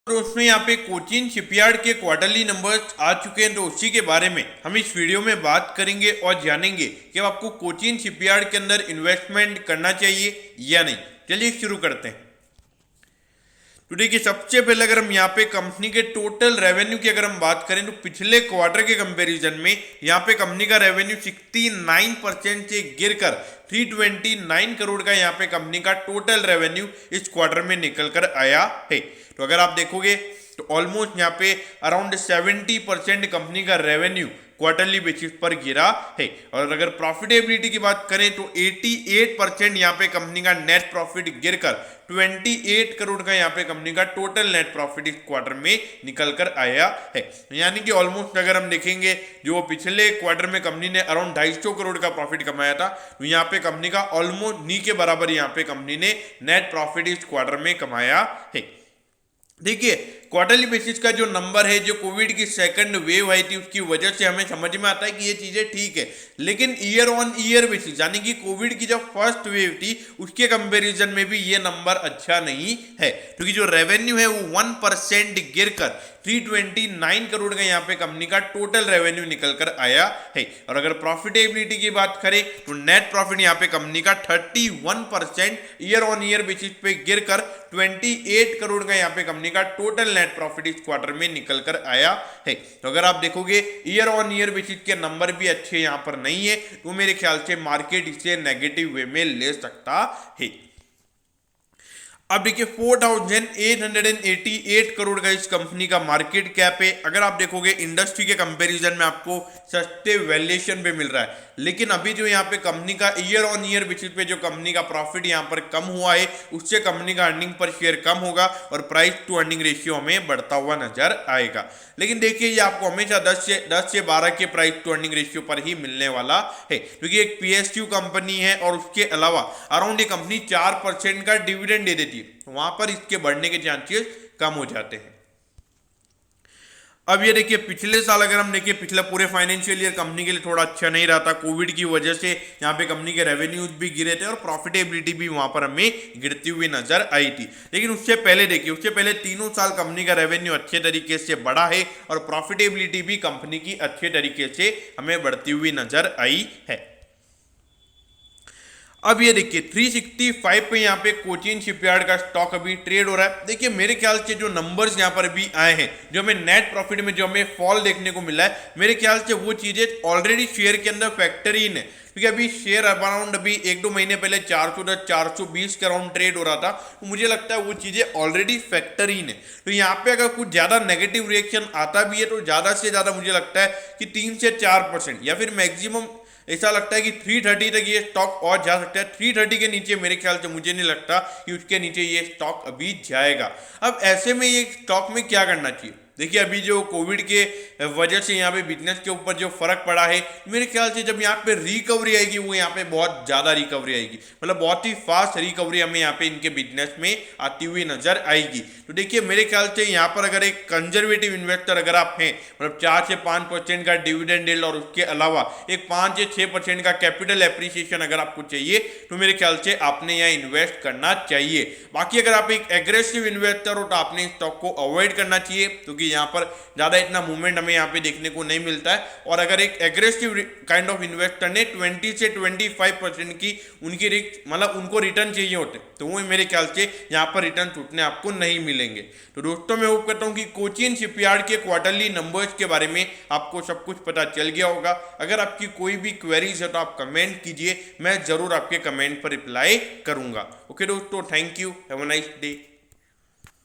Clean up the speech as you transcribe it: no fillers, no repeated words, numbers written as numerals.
और उसमें यहाँ पे कोचीन शिपयार्ड के क्वार्टरली नंबर्स आ चुके हैं, तो उसी के बारे में हम इस वीडियो में बात करेंगे और जानेंगे कि अब आपको कोचीन शिपयार्ड के अंदर इन्वेस्टमेंट करना चाहिए या नहीं। चलिए शुरू करते हैं। तो देखिए, सबसे पहले अगर हम यहाँ पे कंपनी के टोटल रेवेन्यू की अगर हम बात करें तो पिछले क्वार्टर के कंपैरिजन में यहाँ पे कंपनी का रेवेन्यू 69% से गिरकर 329 करोड़ का यहाँ पे कंपनी का टोटल रेवेन्यू इस क्वार्टर में निकल कर आया है। तो अगर आप देखोगे तो ऑलमोस्ट यहाँ पे अराउंड 70% कंपनी का रेवेन्यू क्वार्टरली बेसिस पर गिरा है। और अगर प्रॉफिटेबिलिटी की बात करें तो 88% यहाँ पे कंपनी का नेट प्रॉफिट गिरकर 28 करोड़ का यहाँ पे कंपनी का टोटल नेट प्रॉफिट इस क्वार्टर में निकल कर आया है। यानी कि ऑलमोस्ट अगर हम देखेंगे जो पिछले क्वार्टर में कंपनी ने अराउंड 250 करोड़ का प्रॉफिट कमाया था, तो यहाँ पे कंपनी का ऑलमोस्ट नी के बराबर यहाँ पे कंपनी ने नेट प्रॉफिट इस क्वार्टर में कमाया है। देखिए, क्वार्टरली बेसिस का जो नंबर है, जो कोविड की सेकंड वेव आई थी उसकी वजह से हमें समझ में आता है कि ये चीजें ठीक है, लेकिन ईयर ऑन ईयर बेसिस यानी कि कोविड की जब फर्स्ट वेव थी उसके कंपैरिजन में भी ये नंबर अच्छा नहीं है, क्योंकि जो रेवेन्यू है वो 1% गिरकर 329 करोड़ का यहाँ पे कंपनी का टोटल रेवेन्यू निकल कर आया है। और अगर प्रॉफिटेबिलिटी की बात करें तो नेट प्रॉफिट यहाँ पे कंपनी का 31% ईयर ऑन ईयर बेसिस पे गिरकर 28 करोड़ का यहाँ पे कंपनी का टोटल नेट प्रॉफिट इस क्वार्टर में निकल कर आया है। तो अगर आप देखोगे ईयर ऑन ईयर बेसिस के नंबर भी अच्छे यहाँ पर नहीं है, तो मेरे ख्याल से मार्केट इसे नेगेटिव वे में ले सकता है। अब देखिए, 4888 करोड़ का इस कंपनी का मार्केट कैप है। अगर आप देखोगे इंडस्ट्री के कंपैरिजन में आपको सस्ते वैल्यूएशन पे मिल रहा है, लेकिन अभी जो यहाँ पे कंपनी का ईयर ऑन ईयर बेसिस पे जो कंपनी का प्रॉफिट यहाँ पर कम हुआ है, उससे कंपनी का अर्निंग पर शेयर कम होगा और प्राइस टू अर्निंग रेशियो हमें बढ़ता हुआ नजर आएगा। लेकिन देखिए, ये आपको हमेशा 10 से 12 के प्राइस टू अर्निंग रेशियो पर ही मिलने वाला है, क्योंकि एक पीएसयू कंपनी है और उसके अलावा अराउंड ये कंपनी 4% का डिविडेंड दे देती है, वहां पर इसके बढ़ने के चांसेस कम हो जाते हैं। अब ये देखिए, पिछले साल अगर हम देखिए, पिछला पूरे फाइनेंशियल ईयर कंपनी के लिए थोड़ा अच्छा नहीं रहा था। कोविड की वजह से यहाँ पे कंपनी के रेवेन्यूज भी गिरे थे और प्रॉफिटेबिलिटी भी वहां पर हमें गिरती हुई नजर आई थी। लेकिन उससे पहले देखिए, उससे पहले तीनों साल कंपनी का रेवेन्यू अच्छे तरीके से बढ़ा है और प्रॉफिटेबिलिटी भी कंपनी की अच्छे तरीके से हमें बढ़ती हुई नजर आई है। अब ये देखिए, 365 पे यहाँ पे कोचीन शिपयार्ड का स्टॉक अभी ट्रेड हो रहा है। देखिए, मेरे ख्याल से जो नंबर्स यहाँ पर भी आए हैं, जो हमें नेट प्रॉफिट में जो हमें फॉल देखने को मिला है, मेरे ख्याल से वो चीजें ऑलरेडी शेयर के अंदर फैक्टर इन है, क्योंकि अभी शेयर अराउंड अभी 1-2 महीने पहले 410 420 के अराउंड ट्रेड हो रहा था, तो मुझे लगता है वो चीजें ऑलरेडी फैक्टर इन है। तो यहाँ पे अगर कुछ ज्यादा नेगेटिव रिएक्शन आता भी है तो ज्यादा से ज्यादा मुझे लगता है कि 3 से 4% या फिर मैक्सिमम ऐसा लगता है कि 330 तक ये स्टॉक और जा सकता है। 330 के नीचे मेरे ख्याल से मुझे नहीं लगता कि उसके नीचे ये स्टॉक अभी जाएगा। अब ऐसे में ये स्टॉक में क्या करना चाहिए? देखिए, अभी जो कोविड के वजह से यहाँ पे बिजनेस के ऊपर जो फर्क पड़ा है, मेरे ख्याल से जब यहाँ पे रिकवरी आएगी वो यहाँ पे बहुत ज्यादा रिकवरी आएगी, मतलब बहुत ही फास्ट रिकवरी हमें यहाँ पे इनके बिजनेस में आती हुई नजर आएगी। तो देखिए, मेरे ख्याल से यहाँ पर अगर एक कंजर्वेटिव इन्वेस्टर अगर आप हैं, मतलब 4 से 5% का डिविडेंड यील्ड और उसके अलावा एक 5 से 6% का कैपिटल एप्रिसिएशन अगर आपको चाहिए, तो मेरे ख्याल से आपने यहाँ इन्वेस्ट करना चाहिए। बाकी अगर आप एक एग्रेसिव इन्वेस्टर हो तो आपने स्टॉक को अवॉइड करना चाहिए, क्योंकि यहाँ पर ज्यादा इतना मूवमेंट हमें यहाँ पे देखने को नहीं मिलता है। और अगर एक एग्रेसिव काइंड ऑफ इन्वेस्टर ने 20 से 25% की उनकी मतलब उनको रिटर्न चाहिए होते, तो वो मेरे ख्याल से यहाँ पर रिटर्न टूटने आपको नहीं मिलेंगे। तो दोस्तों, मैं होप करता हूँ कि कोचीन शिपयार्ड के क्वार्टरली नंबर्स के बारे में आपको सब कुछ पता चल गया होगा। अगर आपकी कोई भी क्वेरीज है तो आप कमेंट कीजिए, मैं जरूर आपके कमेंट पर रिप्लाई करूंगा। ओके दोस्तों, thank you, have a nice day.